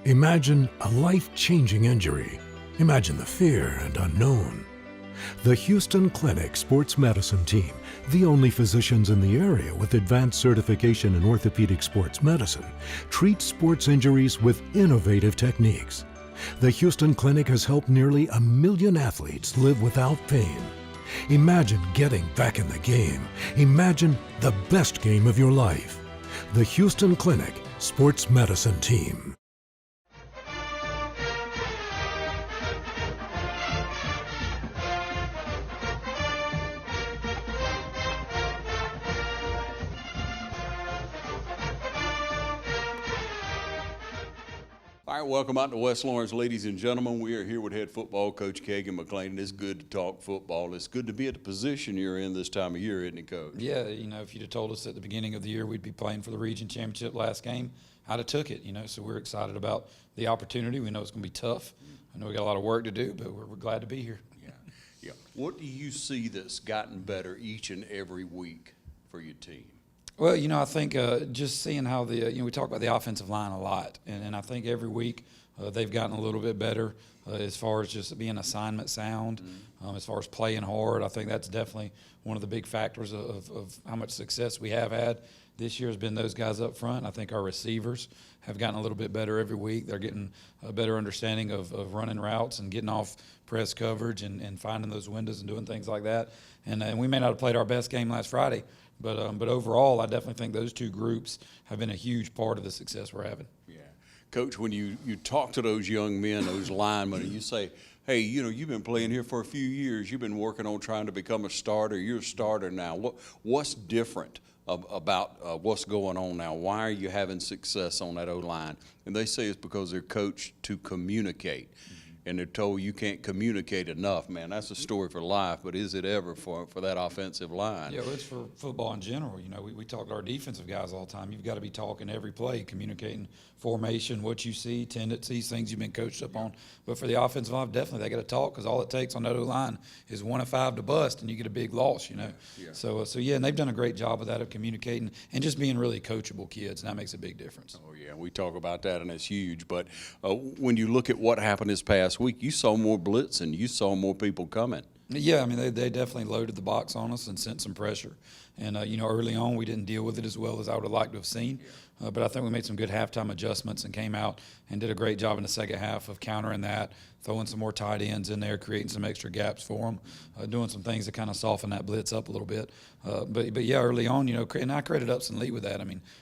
Imagine a life-changing injury. Imagine the fear and unknown. The Houston Clinic Sports Medicine Team, the only physicians in the area with advanced certification in orthopedic sports medicine, treats sports injuries with innovative techniques. The Houston Clinic has helped nearly 1 million athletes live without pain. Imagine getting back in the game. Imagine the best game of your life. The Houston Clinic Sports Medicine Team. All right, welcome out to West Lawrence, ladies and gentlemen. We are here with head football coach Kagan McClain. It's good to talk football. It's good to be at the position you're in this time of year, isn't it, Coach? Yeah, if you'd have told us at the beginning of the year we'd be playing for the region championship last game, I'd have took it, so we're excited about the opportunity. We know it's going to be tough. I know we got a lot of work to do, but we're glad to be here. Yeah. What do you see that's gotten better each and every week for your team? Well, I think just seeing how we talk about the offensive line a lot, and I think every week they've gotten a little bit better as far as just being assignment sound, as far as playing hard. I think that's definitely one of the big factors of how much success we have had this year has been those guys up front. I think our receivers have gotten a little bit better every week. They're getting a better understanding of running routes and getting off press coverage and finding those windows and doing things like that. And we may not have played our best game last Friday, but overall, I definitely think those two groups have been a huge part of the success we're having. Yeah. Coach, when you talk to those young men, those linemen, and you say, hey, you've been playing here for a few years. You've been working on trying to become a starter. You're a starter now. What's different about what's going on now? Why are you having success on that O-line? And they say it's because they're coached to communicate. And they're told you can't communicate enough. Man, that's a story for life, but is it ever for that offensive line? Yeah, well, it's for football in general. We talk to our defensive guys all the time. You've got to be talking every play, communicating formation, what you see, tendencies, things you've been coached up on. But for the offensive line, definitely they got to talk, because all it takes on that O-line is 1 of 5 to bust, and you get a big loss, Yeah. So and they've done a great job of that, of communicating and just being really coachable kids, and that makes a big difference. Oh, yeah, we talk about that, and it's huge. But when you look at what happened this past week, you saw more blitz and you saw more people coming. Yeah, they definitely loaded the box on us and sent some pressure. And, early on we didn't deal with it as well as I would have liked to have seen. But I think we made some good halftime adjustments and came out and did a great job in the second half of countering that, throwing some more tight ends in there, creating some extra gaps for them, doing some things to kind of soften that blitz up a little bit. But yeah, early on, and I credit Upson Lee with that.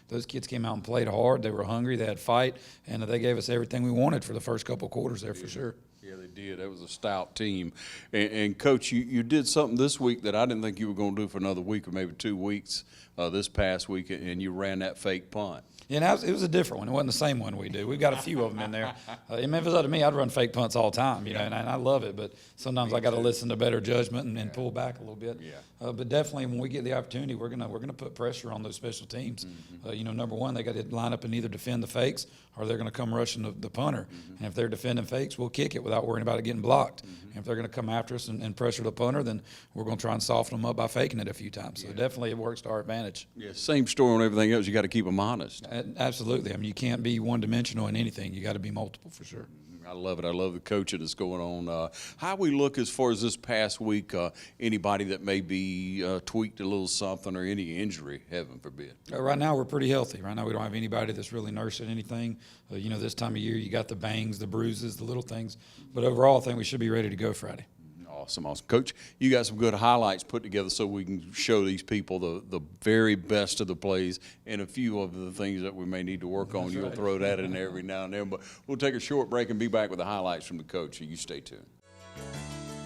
Those kids came out and played hard. They were hungry. They had fight, and they gave us everything we wanted for the first couple of quarters there for sure. Yeah, they did. That was a stout team. And Coach, you did something this week that I didn't think you were going to do for another week or maybe 2 weeks this past week, and you ran that fake punt. Yeah, it was a different one. It wasn't the same one we do. We've got a few of them in there. If it was up to me, I'd run fake punts all the time, and I love it. But sometimes I got to listen to better judgment and pull back a little bit. Yeah. But definitely, when we get the opportunity, we're gonna put pressure on those special teams. Number one, they got to line up and either defend the fakes or they're going to come rushing the punter. And if they're defending fakes, we'll kick it without worrying about it getting blocked. And if they're going to come after us and pressure the punter, then we're going to try and soften them up by faking it a few times. So definitely it works to our advantage. Yeah, same story on everything else. You got to keep them honest. Absolutely. You can't be one-dimensional in anything. You got to be multiple for sure. I love it. I love the coaching that's going on. How we look as far as this past week, anybody that may be tweaked a little something or any injury, heaven forbid? Right now we're pretty healthy. Right now we don't have anybody that's really nursing anything. This time of year you got the bangs, the bruises, the little things. But overall I think we should be ready to go Friday. Awesome. Coach, you got some good highlights put together so we can show these people the very best of the plays and a few of the things that we may need to work on. That's You'll right. throw that in there every now and then. But we'll take a short break and be back with the highlights from the coach, so you stay tuned.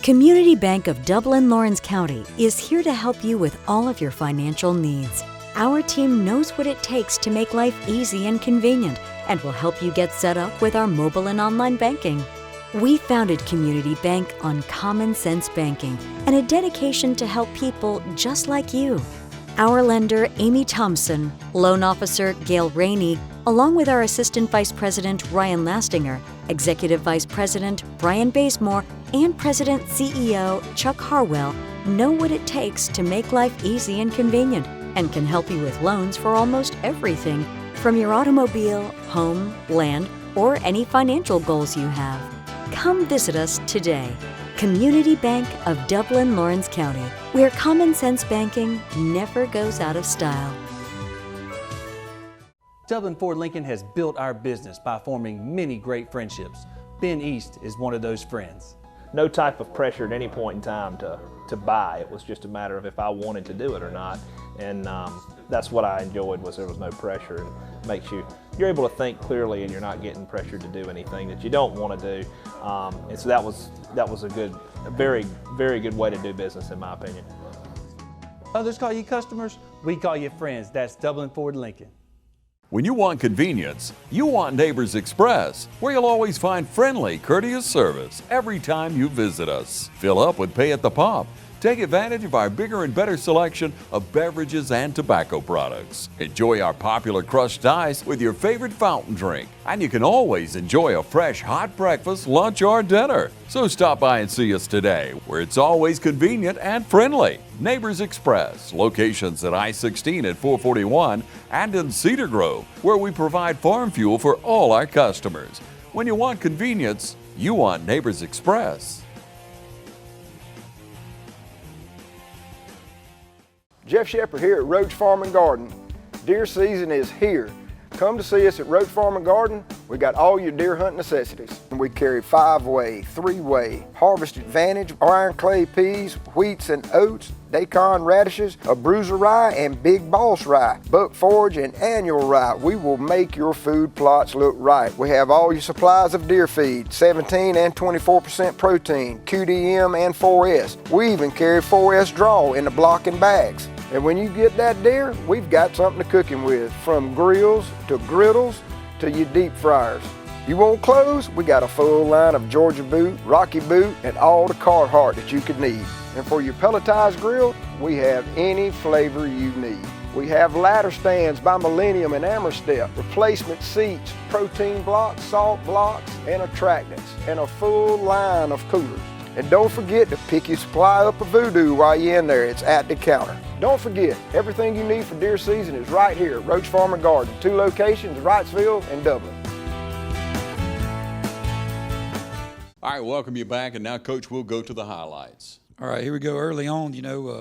Community Bank of Dublin Lawrence County is here to help you with all of your financial needs. Our team knows what it takes to make life easy and convenient and will help you get set up with our mobile and online banking. We founded Community Bank on common sense banking and a dedication to help people just like you. Our lender, Amy Thompson, loan officer, Gail Rainey, along with our Assistant Vice President, Ryan Lastinger, Executive Vice President, Brian Bazemore, and President CEO, Chuck Harwell, know what it takes to make life easy and convenient and can help you with loans for almost everything, from your automobile, home, land, or any financial goals you have. Come visit us today. Community Bank of Dublin, Lawrence County, where common sense banking never goes out of style. Dublin Ford Lincoln has built our business by forming many great friendships. Ben East is one of those friends. No type of pressure at any point in time to buy. It was just a matter of if I wanted to do it or not. And that's what I enjoyed, was there was no pressure. And makes you're able to think clearly, and you're not getting pressured to do anything that you don't want to do. And so that was a very, very good way to do business, in my opinion. Others call you customers, we call you friends. That's Dublin Ford Lincoln. When you want convenience, you want Neighbors Express, where you'll always find friendly, courteous service every time you visit us. Fill up with pay at the pump. Take advantage of our bigger and better selection of beverages and tobacco products. Enjoy our popular crushed ice with your favorite fountain drink. And you can always enjoy a fresh hot breakfast, lunch, or dinner. So stop by and see us today, where it's always convenient and friendly. Neighbors Express, locations at I-16 at 441 and in Cedar Grove, where we provide farm fuel for all our customers. When you want convenience, you want Neighbors Express. Jeff Shepard here at Roach Farm and Garden. Deer season is here. Come to see us at Roach Farm and Garden. We got all your deer hunt necessities. We carry 5-way, 3-way, Harvest Advantage, iron clay peas, wheats and oats, daikon radishes, a bruiser rye, and big boss rye, buck forage and annual rye. We will make your food plots look right. We have all your supplies of deer feed, 17 and 24% protein, QDM and 4S. We even carry 4S draw in the blocking bags. And when you get that deer, we've got something to cook him with, from grills to griddles to your deep fryers. You want clothes? We got a full line of Georgia boot, Rocky boot, and all the Carhartt that you could need. And for your pelletized grill, we have any flavor you need. We have ladder stands by Millennium and Amerstep, replacement seats, protein blocks, salt blocks, and attractants, and a full line of coolers. And don't forget to pick your supply up of Voodoo while you're in there. It's at the counter. Don't forget, everything you need for deer season is right here at Roach Farm and Garden. 2 locations, Wrightsville and Dublin. All right, welcome you back, and now, Coach, we'll go to the highlights. All right, here we go. Early on,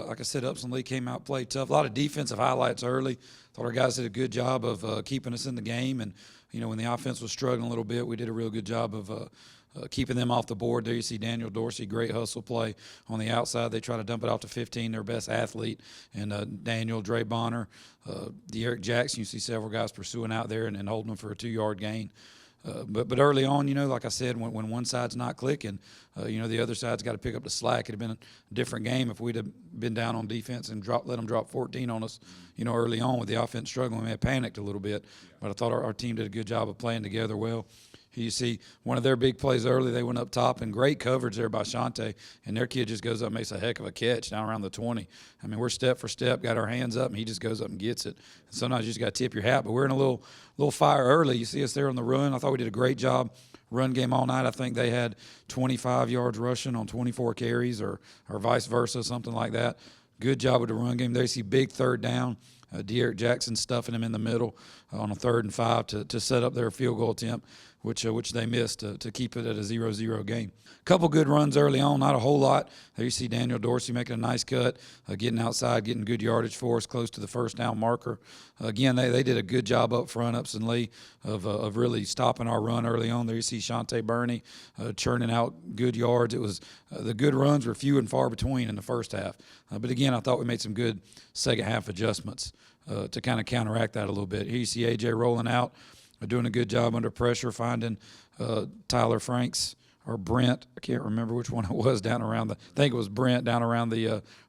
like I said, Upson Lee came out, played tough. A lot of defensive highlights early. Thought our guys did a good job of keeping us in the game. And, when the offense was struggling a little bit, we did a real good job of keeping them off the board. There you see Daniel Dorsey, great hustle play on the outside. They try to dump it off to 15, their best athlete. And Daniel, Dre Bonner, Derek Jackson, you see several guys pursuing out there and holding them for a 2-yard gain. But early on, like I said, when one side's not clicking, the other side's got to pick up the slack. It'd have been a different game if we'd have been down on defense and let them drop 14 on us, early on with the offense struggling. We may have panicked a little bit, but I thought our team did a good job of playing together well. You see one of their big plays early, they went up top, and great coverage there by Shante, and their kid just goes up and makes a heck of a catch down around the 20. I mean, we're step for step, got our hands up, and he just goes up and gets it. And sometimes you just got to tip your hat, but we're in a little fire early. You see us there on the run. I thought we did a great job run game all night. I think they had 25 yards rushing on 24 carries or vice versa, something like that. Good job with the run game. There you see big 3rd down. Derek Jackson stuffing him in the middle on a 3rd and 5 to set up their field goal attempt, which they missed to keep it at a 0-0 game. Couple good runs early on, not a whole lot. There you see Daniel Dorsey making a nice cut, getting outside, getting good yardage for us, close to the 1st down marker. Again, they did a good job up front, Upson Lee, of really stopping our run early on. There you see Shante Burney churning out good yards. It was the good runs were few and far between in the first half. But again, I thought we made some good second half adjustments to kind of counteract that a little bit. Here you see A.J. rolling out, doing a good job under pressure, finding Tyler Franks or Brent. I can't remember which one it was down around I think it was Brent down around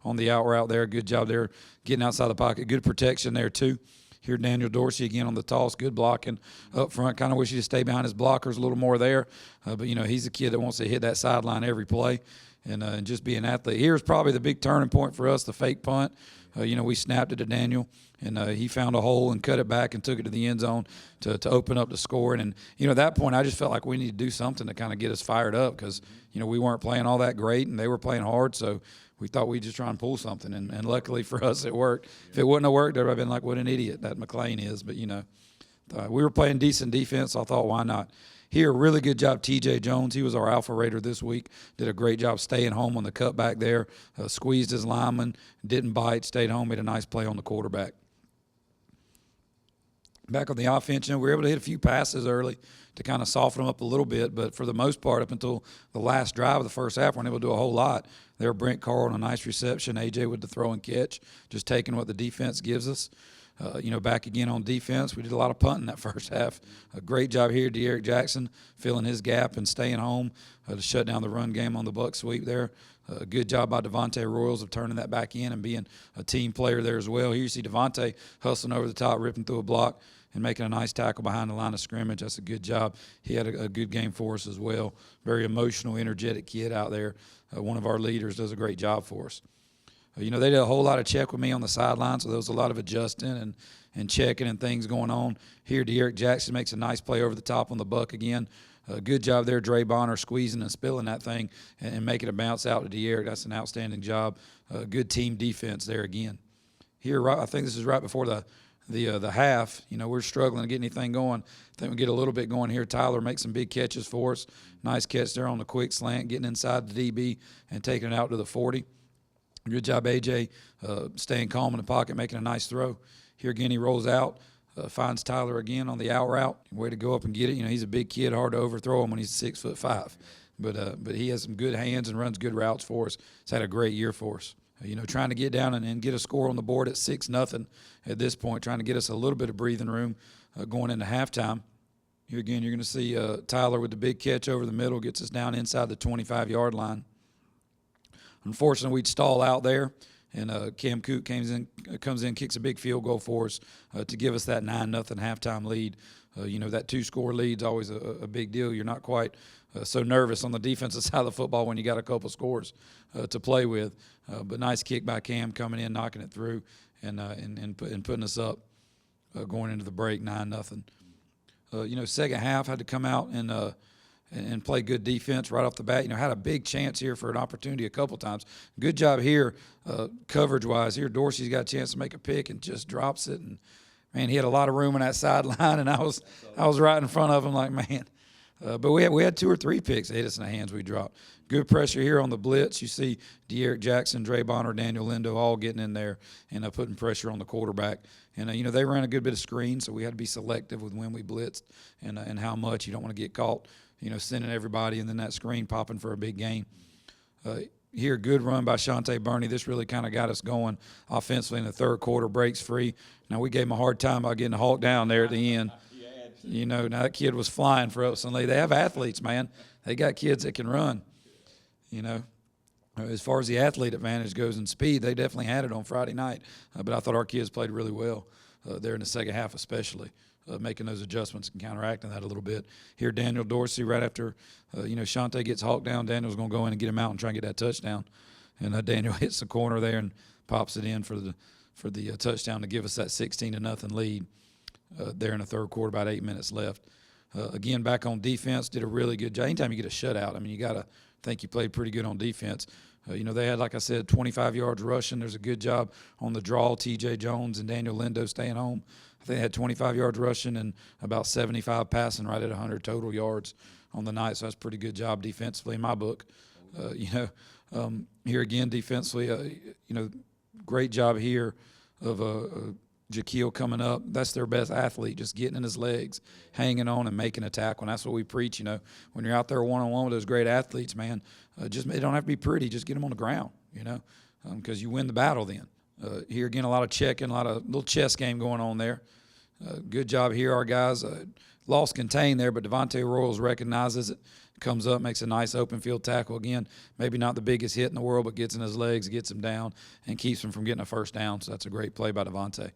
on the out route there. Good job there getting outside the pocket. Good protection there too. Here Daniel Dorsey again on the toss. Good blocking up front. Kind of wish he could stay behind his blockers a little more there. But, he's a kid that wants to hit that sideline every play and just be an athlete. Here's probably the big turning point for us, the fake punt. We snapped it to Daniel, and he found a hole and cut it back and took it to the end zone to open up the scoring. And, at that point, I just felt like we needed to do something to kind of get us fired up because, we weren't playing all that great and they were playing hard. So we thought we'd just try and pull something. And luckily for us, it worked. If it wouldn't have worked, everybody would have been like, what an idiot that McLean is. But, We were playing decent defense, so I thought, why not? Here, really good job, T.J. Jones. He was our alpha raider this week. Did a great job staying home on the cutback there. Squeezed his lineman, didn't bite, stayed home, made a nice play on the quarterback. Back on the offense, we were able to hit a few passes early to kind of soften them up a little bit, but for the most part, up until the last drive of the first half, we weren't able to do a whole lot. There, Brent Carr on a nice reception, A.J. with the throw and catch, just taking what the defense gives us. Back again on defense. We did a lot of punting that first half. A great job here, De'Eric Jackson, filling his gap and staying home to shut down the run game on the buck sweep there. Good job by Devontae Royals of turning that back in and being a team player there as well. Here you see Devontae hustling over the top, ripping through a block, and making a nice tackle behind the line of scrimmage. That's a good job. He had a good game for us as well. Very emotional, energetic kid out there. One of our leaders, does a great job for us. They did a whole lot of check with me on the sideline, so there was a lot of adjusting and checking and things going on. Here, De'Eric Jackson makes a nice play over the top on the buck again. Good job there, Dre Bonner, squeezing and spilling that thing and making a bounce out to De'Eric. That's an outstanding job. Good team defense there again. Here, I think this is right before the half. We're struggling to get anything going. I think we get a little bit going here. Tyler makes some big catches for us. Nice catch there on the quick slant, getting inside the DB and taking it out to the 40. Good job, A.J., staying calm in the pocket, making a nice throw. Here again, he rolls out, finds Tyler again on the out route. Way to go up and get it. He's a big kid, hard to overthrow him when he's 6'5". But he has some good hands and runs good routes for us. He's had a great year for us. Trying to get down and get a score on the board at 6-0 at this point, trying to get us a little bit of breathing room going into halftime. Here again, you're going to see Tyler with the big catch over the middle, gets us down inside the 25-yard line. Unfortunately, we'd stall out there, and Cam Coot comes in, kicks a big field goal for us to give us that 9-0 halftime lead. That two-score lead's always a big deal. You're not quite so nervous on the defensive side of the football when you got a couple scores to play with. But nice kick by Cam coming in, knocking it through, and putting us up going into the break 9-0. Second half had to come out and play good defense right off the bat. Had a big chance here for an opportunity a couple times. Good job here, coverage-wise. Here, Dorsey's got a chance to make a pick and just drops it. And, man, he had a lot of room on that sideline, and I was right in front of him like, man. But we had 2 or 3 picks that hit us in the hands we dropped. Good pressure here on the blitz. You see De'Eric Jackson, Dre Bonner, Daniel Lindo all getting in there and putting pressure on the quarterback. And, they ran a good bit of screen, so we had to be selective with when we blitzed and how much. You don't want to get caught, sending everybody and then that screen popping for a big game. Here, good run by Shante Burney. This really kind of got us going offensively in the third quarter, breaks free. Now, we gave him a hard time by getting the Hawk down there at the end. Now that kid was flying for us. And they have athletes, man. They got kids that can run. As far as the athlete advantage goes in speed, they definitely had it on Friday night. But I thought our kids played really well there in the second half especially. Making those adjustments and counteracting that a little bit. Here, Daniel Dorsey, right after, Shante gets hawked down, Daniel's going to go in and get him out and try and get that touchdown. And Daniel hits the corner there and pops it in for the touchdown to give us that 16-0 lead there in the third quarter, about 8 minutes left. Again, back on defense, did a really good job. Anytime you get a shutout, you got to think you played pretty good on defense. They had, like I said, 25 yards rushing. There's a good job on the draw. T.J. Jones and Daniel Lindo staying home. I think they had 25 yards rushing and about 75 passing, right at 100 total yards on the night. So that's a pretty good job defensively in my book. Here again, defensively, great job here of Jaquil coming up. That's their best athlete, just getting in his legs, hanging on and making a tackle. And that's what we preach, When you're out there one-on-one with those great athletes, man, it don't have to be pretty. Just get them on the ground, because you win the battle then. Here again, a lot of checking, a lot of little chess game going on there. Good job here, our guys. Lost contained there, but Devontae Royals recognizes it, comes up, makes a nice open field tackle. Again, maybe not the biggest hit in the world, but gets in his legs, gets him down, and keeps him from getting a first down. So that's a great play by Devontae.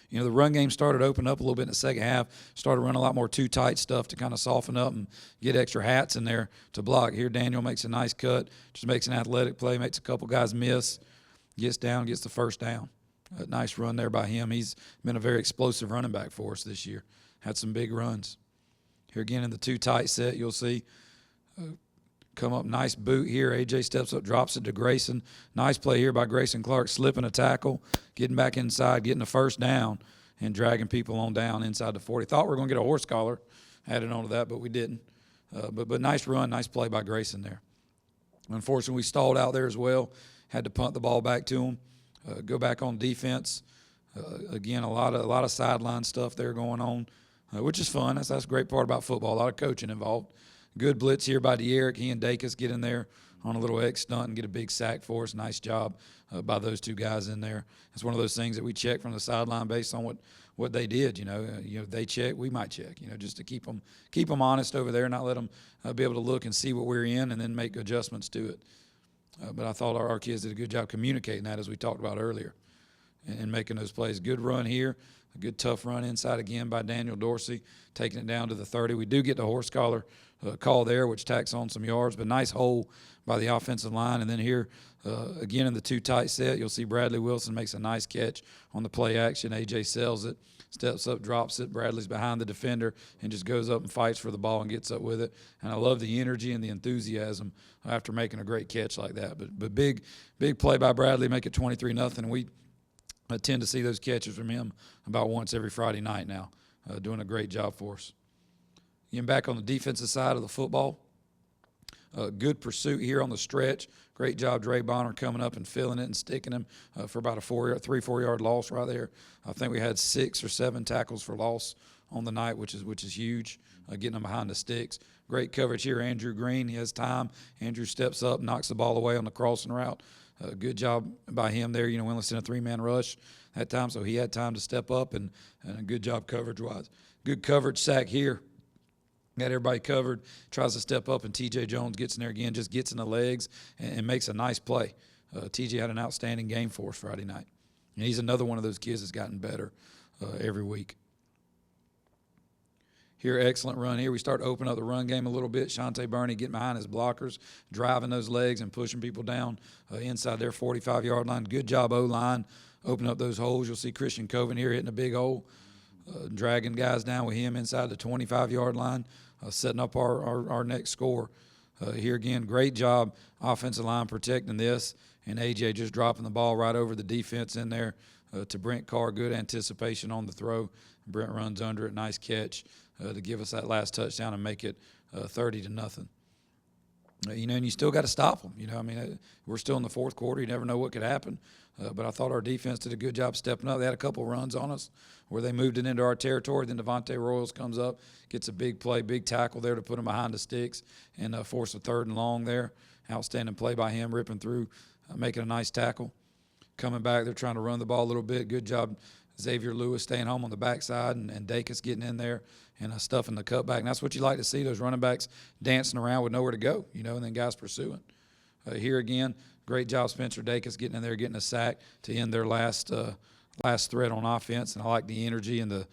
The run game started to open up a little bit in the second half, started running a lot more too tight stuff to kind of soften up and get extra hats in there to block. Here, Daniel makes a nice cut, just makes an athletic play, makes a couple guys miss, gets down, gets the first down. A nice run there by him. He's been a very explosive running back for us this year. Had some big runs. Here again in the too tight set, you'll see come up, nice boot here. A.J. steps up, drops it to Grayson. Nice play here by Grayson Clark, slipping a tackle, getting back inside, getting the first down, and dragging people on down inside the 40. Thought we were going to get a horse collar added onto that, but we didn't. But nice run, nice play by Grayson there. Unfortunately, we stalled out there as well. Had to punt the ball back to him. Go back on defense. Again, a lot of sideline stuff there going on, which is fun. That's a great part about football. A lot of coaching involved. Good blitz here by De'Eric. He and Dacus get in there on a little X stunt and get a big sack for us. Nice job by those two guys in there. It's one of those things that we check from the sideline based on what they did. They check, we might check. Just to keep them honest over there, not let them be able to look and see what we're in, and then make adjustments to it. But I thought our kids did a good job communicating that, as we talked about earlier, and making those plays. Good run here. A good tough run inside again by Daniel Dorsey, taking it down to the 30. We do get the horse collar call there, which tacks on some yards, but nice hole by the offensive line. And then here, again in the two tight set, you'll see Bradley Wilson makes a nice catch on the play action. A.J. sells it, steps up, drops it. Bradley's behind the defender and just goes up and fights for the ball and gets up with it. And I love the energy and the enthusiasm after making a great catch like that. But big play by Bradley, make it 23-0. We tend to see those catches from him about once every Friday night now, doing a great job for us. Getting back on the defensive side of the football, good pursuit here on the stretch. Great job, Dre Bonner, coming up and filling it and sticking him for about a 3-4 yard loss right there. I think we had 6 or 7 tackles for loss on the night, which is huge, getting them behind the sticks. Great coverage here, Andrew Green. He has time. Andrew steps up, knocks the ball away on the crossing route. Good job by him there. We only sent a 3-man rush that time, so he had time to step up, and a good job coverage-wise. Good coverage sack here. Got everybody covered, tries to step up, and T.J. Jones gets in there again, just gets in the legs and makes a nice play. T.J. had an outstanding game for us Friday night. And he's another one of those kids that's gotten better every week. Here, excellent run here. We start to open up the run game a little bit. Shante Burney getting behind his blockers, driving those legs and pushing people down inside their 45-yard line. Good job, O-line, open up those holes. You'll see Christian Coven here hitting a big hole, dragging guys down with him inside the 25-yard line, setting up our next score. Here again, great job, offensive line protecting this, and A.J. just dropping the ball right over the defense in there to Brent Carr. Good anticipation on the throw. Brent runs under it, nice catch to give us that last touchdown and make it 30-0. And you still got to stop them. We're still in the fourth quarter. You never know what could happen. But I thought our defense did a good job stepping up. They had a couple runs on us where they moved it into our territory. Then Devontae Royals comes up, gets a big play, big tackle there to put him behind the sticks and force a 3rd and long there. Outstanding play by him, ripping through, making a nice tackle. Coming back, they're trying to run the ball a little bit. Good job, Xavier Lewis staying home on the backside and Dacus getting in there and stuffing the cutback. And that's what you like to see, those running backs dancing around with nowhere to go, and then guys pursuing. Here again, great job, Spencer Dacus getting in there, getting a sack to end their last threat on offense. And I like the energy and the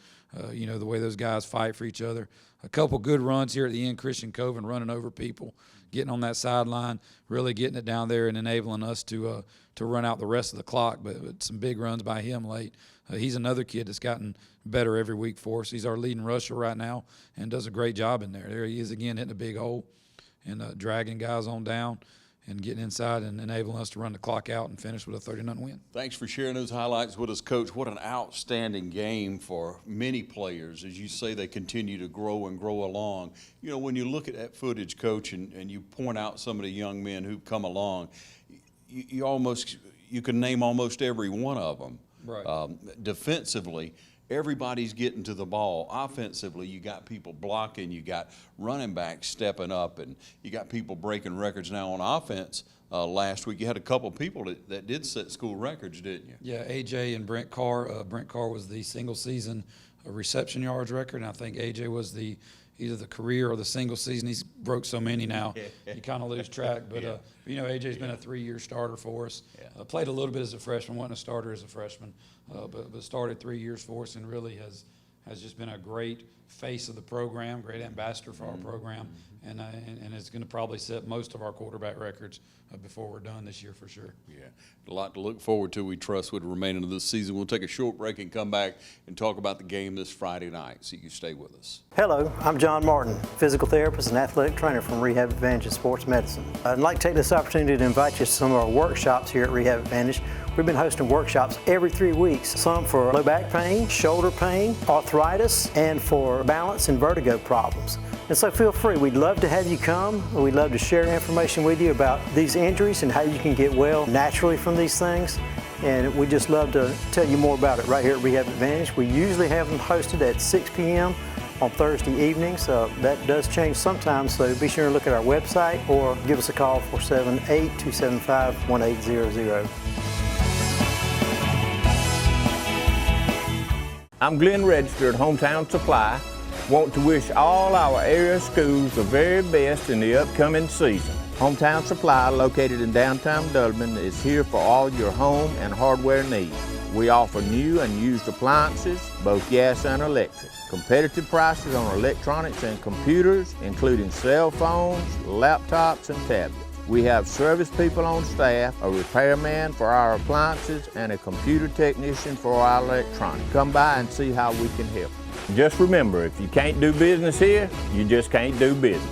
way those guys fight for each other. A couple good runs here at the end. Christian Coven running over people, getting on that sideline, really getting it down there and enabling us to run out the rest of the clock. But some big runs by him late. He's another kid that's gotten better every week for us. He's our leading rusher right now and does a great job in there. There he is again, hitting a big hole and dragging guys on down and getting inside and enabling us to run the clock out and finish with a 30-0 win. Thanks for sharing those highlights with us, Coach. What an outstanding game for many players. As you say, they continue to grow and grow along. When you look at that footage, Coach, and you point out some of the young men who've come along, you can name almost every one of them. Right. Defensively, everybody's getting to the ball. Offensively, you got people blocking, you got running backs stepping up, and you got people breaking records now on offense. Last week, you had a couple people that did set school records, didn't you? Yeah, A.J. and Brent Carr. Brent Carr was the single-season reception yards record, and I think A.J. was either the career or the single season. He's broke so many now, you kind of lose track. But, A.J.'s been a 3-year starter for us. Played a little bit as a freshman, wasn't a starter as a freshman, but started 3 years for us and really has just been a great face of the program, great ambassador for our program, and it's going to probably set most of our quarterback records before we're done this year for sure. Yeah, a lot to look forward to, we trust, with the remaining of this season. We'll take a short break and come back and talk about the game this Friday night, so you stay with us. Hello, I'm John Martin, physical therapist and athletic trainer from Rehab Advantage in Sports Medicine. I'd like to take this opportunity to invite you to some of our workshops here at Rehab Advantage. We've been hosting workshops every 3 weeks, some for low back pain, shoulder pain, arthritis, and for balance and vertigo problems. And so feel free, we'd love to have you come. We'd love to share information with you about these injuries and how you can get well naturally from these things. And we'd just love to tell you more about it right here at Rehab Advantage. We usually have them hosted at 6 p.m. on Thursday evenings. That does change sometimes, so be sure to look at our website or give us a call 478-275-1800. I'm Glenn Register at Hometown Supply. Want to wish all our area schools the very best in the upcoming season. Hometown Supply, located in downtown Dublin, is here for all your home and hardware needs. We offer new and used appliances, both gas and electric. Competitive prices on electronics and computers, including cell phones, laptops, and tablets. We have service people on staff, a repairman for our appliances, and a computer technician for our electronics. Come by and see how we can help. Just remember, if you can't do business here, you just can't do business.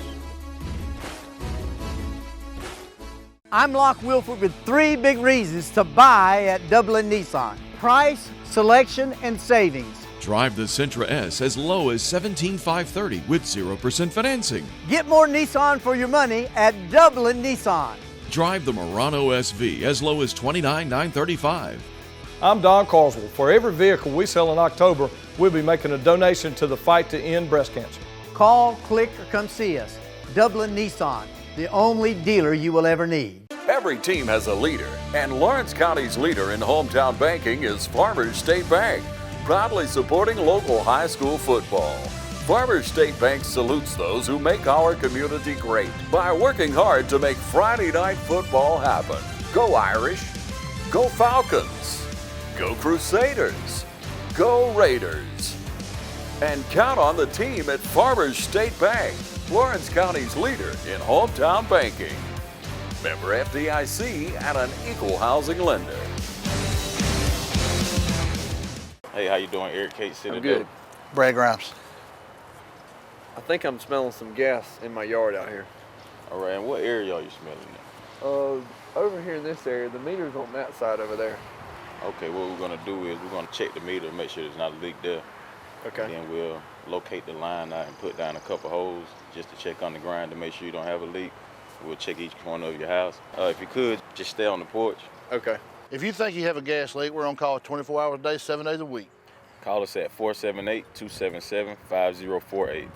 I'm Locke Wilford with 3 big reasons to buy at Dublin Nissan: price, selection, and savings. Drive the Sentra S as low as $17,530 with 0% financing. Get more Nissan for your money at Dublin Nissan. Drive the Murano SV as low as $29,935. I'm Don Carswell. For every vehicle we sell in October, we'll be making a donation to the fight to end breast cancer. Call, click, or come see us. Dublin Nissan, the only dealer you will ever need. Every team has a leader, and Lawrence County's leader in hometown banking is Farmers State Bank, proudly supporting local high school football. Farmers State Bank salutes those who make our community great by working hard to make Friday night football happen. Go Irish, go Falcons, go Crusaders, go Raiders. And count on the team at Farmers State Bank, Lawrence County's leader in hometown banking. Member FDIC and an equal housing lender. Hey, how you doing? Eric Cates City. I'm good. Brad Grimes. I think I'm smelling some gas in my yard out here. All right, and what area are you smelling at? Over here in this area, the meter's on that side over there. Okay, what we're gonna do is we're gonna check the meter, make sure there's not a leak there. Okay. And then we'll locate the line out and put down a couple holes just to check on the ground to make sure you don't have a leak. We'll check each corner of your house. If you could, just stay on the porch. Okay. If you think you have a gas leak, we're on call 24 hours a day, 7 days a week. Call us at 478-277-5048.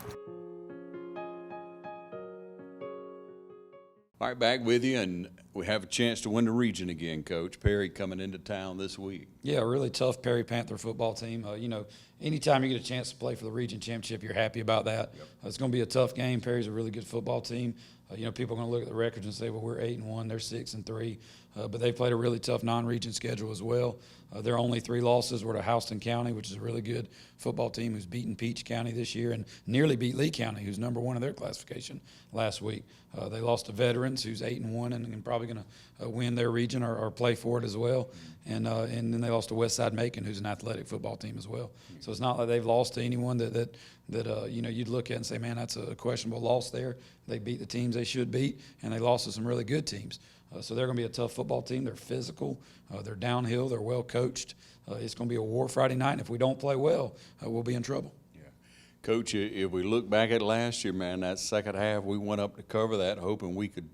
All right, back with you, and we have a chance to win the region again, Coach. Perry coming into town this week. Yeah, a really tough Perry Panther football team. Anytime you get a chance to play for the region championship, you're happy about that. Yep. It's going to be a tough game. Perry's a really good football team. People are going to look at the records and say, well, we're 8-1, they're 6-3. But they played a really tough non-region schedule as well. Their only 3 losses were to Houston County, which is a really good football team who's beaten Peach County this year and nearly beat Lee County, who's number 1 in their classification last week. They lost to Veterans, who's 8-1 and probably going to win their region or play for it as well. And then they lost to Westside Macon, who's an athletic football team as well. So it's not like they've lost to anyone that you'd look at and say, man, that's a questionable loss there. They beat the teams they should beat, and they lost to some really good teams. So they're going to be a tough football team. They're physical. They're downhill. They're well coached. It's going to be a war Friday night, and if we don't play well, we'll be in trouble. Yeah. Coach, if we look back at last year, man, that second half, we went up to cover that, hoping we could,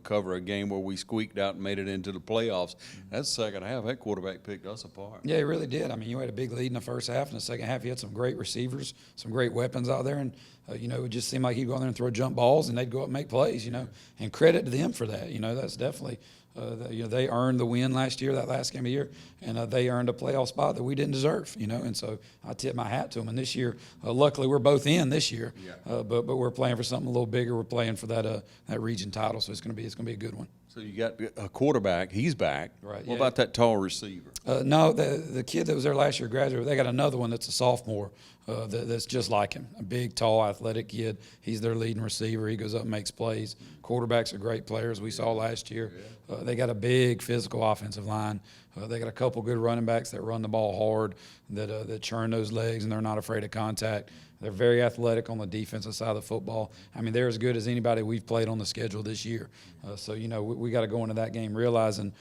cover a game where we squeaked out and made it into the playoffs. That second half, that quarterback picked us apart. Yeah, he really did. I mean, you had a big lead in the first half. In the second half, you had some great receivers, some great weapons out there, and it just seemed like he'd go out there and throw jump balls, and they'd go up and make plays, and credit to them for that. That's definitely they earned the win last year, that last game of the year, and they earned a playoff spot that we didn't deserve, and so I tip my hat to them. And this year, luckily, we're both in this year, but we're playing for something a little bigger. We're playing for that region title, so it's going to be a good one. So you got a quarterback, he's back. Right. What about that tall receiver? No, the kid that was there last year graduated. They got another one that's a sophomore that's just like him, a big, tall, athletic kid. He's their leading receiver. He goes up and makes plays. Quarterbacks are great players. We saw last year. They got a big physical offensive line. They got a couple good running backs that run the ball hard, that churn those legs, and they're not afraid of contact. They're very athletic on the defensive side of the football. I mean, they're as good as anybody we've played on the schedule this year. So, you know, we got to go into that game realizing,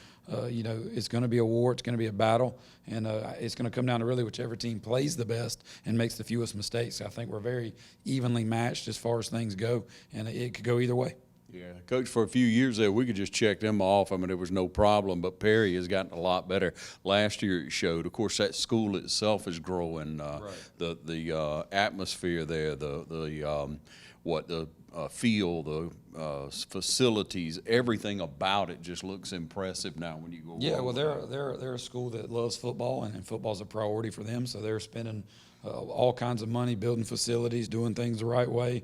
you know, it's going to be a war, it's going to be a battle, and it's going to come down to really whichever team plays the best and makes the fewest mistakes. I think we're very evenly matched as far as things go, and it could go either way. Yeah, Coach, for a few years there, we could just check them off. I mean, there was no problem, but Perry has gotten a lot better. Last year it showed. Of course, that school itself is growing. The atmosphere there, the field, the facilities, everything about it just looks impressive now when you go. Yeah, well, they're a school that loves football, and football's a priority for them, so they're spending all kinds of money building facilities, doing things the right way.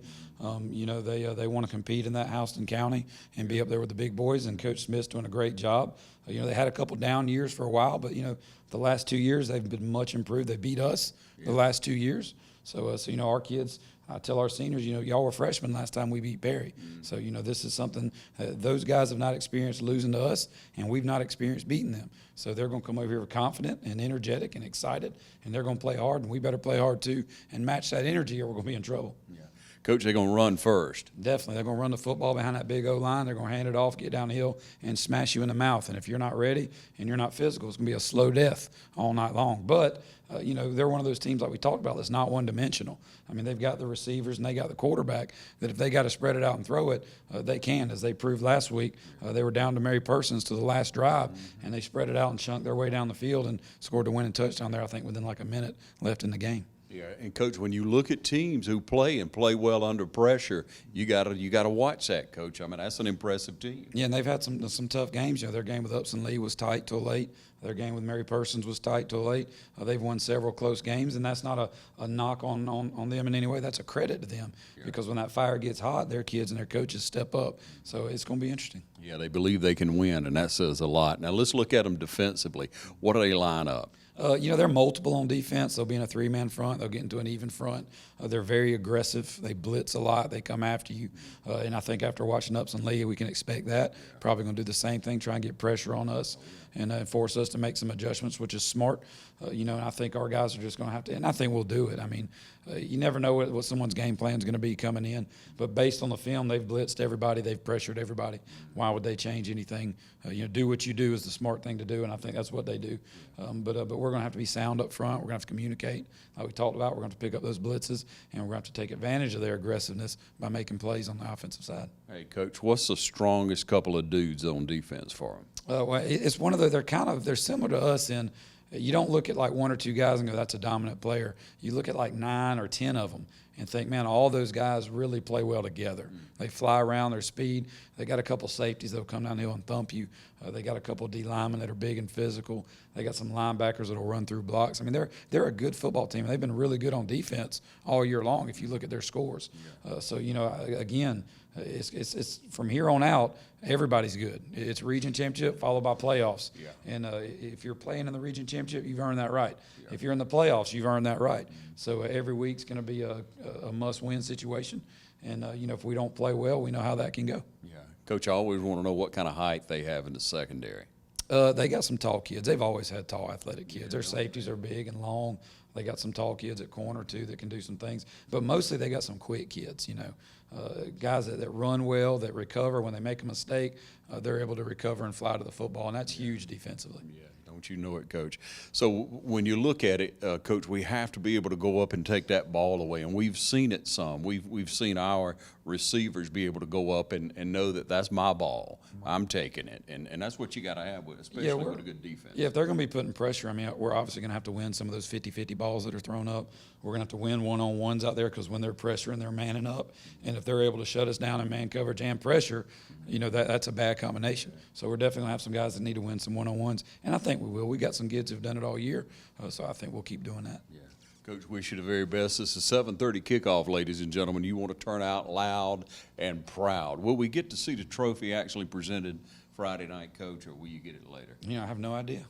You know, they want to compete in that Houston County and be up there with the big boys, and Coach Smith's doing a great job. You know, they had a couple down years for a while, but, you know, the last 2 years they've been much improved. They beat us the last 2 years. So, you know, our kids, I tell our seniors, you know, y'all were freshmen last time we beat Perry. So, you know, this is something those guys have not experienced losing to us, and we've not experienced beating them. So they're going to come over here confident and energetic and excited, and they're going to play hard, and we better play hard too and match that energy, or we're going to be in trouble. Yeah. Coach, they're going to run first. Definitely. They're going to run the football behind that big O-line. They're going to hand it off, get down the hill, and smash you in the mouth. And if you're not ready and you're not physical, it's going to be a slow death all night long. But, you know, they're one of those teams like we talked about that's not one-dimensional. I mean, they've got the receivers and they got the quarterback that if they got to spread it out and throw it, they can, as they proved last week. They were down to Mary Persons to the last drive, and they spread it out and chunked their way down the field and scored the winning touchdown there, I think, within like a minute left in the game. Yeah, and Coach, when you look at teams who play well under pressure, you gotta watch that, Coach. I mean, that's an impressive team. Yeah, and they've had some tough games. You know, their game with Upson Lee was tight till late. Their game with Mary Persons was tight till late. They've won several close games, and that's not a knock on them in any way. That's a credit to them, because when that fire gets hot, their kids and their coaches step up. So it's going to be interesting. Yeah, they believe they can win, and that says a lot. Now let's look at them defensively. What do they line up? You know, they're multiple on defense. They'll be in a three-man front. They'll get into an even front. They're very aggressive. They blitz a lot. They come after you. And I think after watching Upson Lee, we can expect that. Probably going to do the same thing, try and get pressure on us and force us to make some adjustments, which is smart. You know, and I think our guys are just going to have to, and I think we'll do it. I mean, you never know what someone's game plan is going to be coming in. But based on the film, they've blitzed everybody. They've pressured everybody. Why would they change anything? You know, do what you do is the smart thing to do, and I think that's what they do. But we're going to have to be sound up front. We're going to have to communicate, like we talked about. We're going to have to pick up those blitzes, and we're going to have to take advantage of their aggressiveness by making plays on the offensive side. Hey, Coach, what's the strongest couple of dudes on defense for them? Well, it's one of they're similar to us in you don't look at like one or two guys and go, that's a dominant player. You look at like 9 or 10 of them and think, man, all those guys really play well together. They fly around, their speed. They got a couple safeties that will come down the hill and thump you. They got a couple D linemen that are big and physical. They got some linebackers that will run through blocks. I mean, they're a good football team. They've been really good on defense all year long if you look at their scores. So, you know, again, it's from here on out, everybody's good. It's region championship followed by playoffs. Yeah. And if you're playing in the region championship, you've earned that right. Yeah. If you're in the playoffs, you've earned that right. So every week's going to be a must-win situation. And, you know, if we don't play well, we know how that can go. Yeah. Coach, I always want to know what kind of height they have in the secondary. They got some tall kids. They've always had tall, athletic kids. Their safeties are big and long. They got some tall kids at corner, too, that can do some things. But mostly they got some quick kids, you know. Guys that run well, that recover. When they make a mistake, they're able to recover and fly to the football, and that's huge defensively. Yeah, don't you know it, Coach? So when you look at it, Coach, we have to be able to go up and take that ball away, and we've seen it some. We've seen our receivers be able to go up and know that that's my ball. I'm taking it, and that's what you got to have with, especially with a good defense. Yeah, if they're going to be putting pressure, I mean, we're obviously going to have to win some of those 50-50 balls that are thrown up. We're going to have to win one-on-ones out there because when they're pressuring, they're manning up. And if they're able to shut us down in man coverage and pressure, you know, that's a bad combination. So we're definitely going to have some guys that need to win some one-on-ones. And I think we will. We got some kids who've done it all year, so I think we'll keep doing that. Yeah. Coach, wish you the very best. This is 7:30 kickoff, ladies and gentlemen. You want to turn out loud and proud. Will we get to see the trophy actually presented Friday night, Coach, or will you get it later? You know, I have no idea.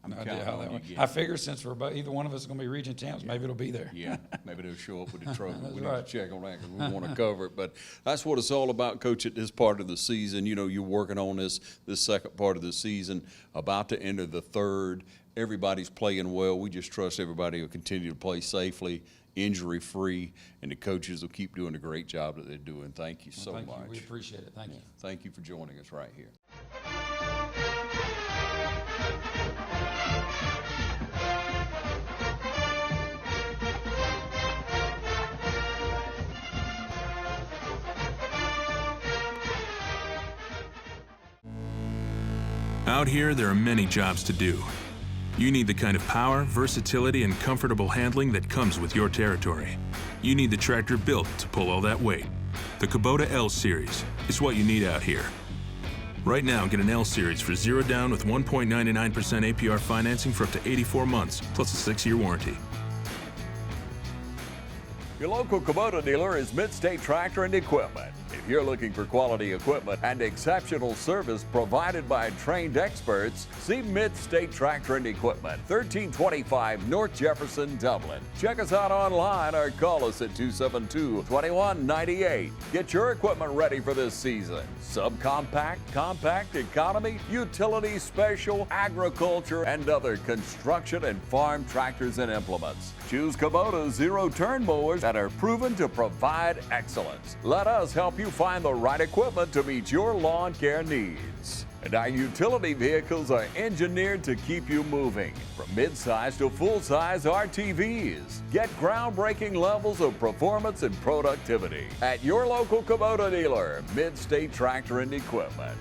No idea how that works. I figure since we're either one of us is going to be region champs, maybe it'll be there. Yeah, maybe they'll show up with the trophy. We right. need to check on that because we want to cover it. But that's what it's all about, Coach, at this part of the season. You know, you're working on this second part of the season, about to enter the third. Everybody's playing well. We just trust everybody will continue to play safely injury-free, and the coaches will keep doing the great job that they're doing. Thank you so Thank much. you. We appreciate it. Thank you. Thank you for joining us right here. Out here, there are many jobs to do. You need the kind of power, versatility, and comfortable handling that comes with your territory. You need the tractor built to pull all that weight. The Kubota L Series is what you need out here. Right now, get an L Series for 0 down with 1.99% APR financing for up to 84 months, plus a 6-year warranty. Your local Kubota dealer is Mid-State Tractor and Equipment. If you're looking for quality equipment and exceptional service provided by trained experts, see Mid-State Tractor and Equipment, 1325 North Jefferson, Dublin. Check us out online or call us at 272-2198. Get your equipment ready for this season. Subcompact, compact, economy, utility special, agriculture, and other construction and farm tractors and implements. Choose Kubota zero-turn mowers that are proven to provide excellence. Let us help you find the right equipment to meet your lawn care needs. And our utility vehicles are engineered to keep you moving, from mid-size to full-size RTVs. Get groundbreaking levels of performance and productivity at your local Kubota dealer, Mid-State Tractor and Equipment.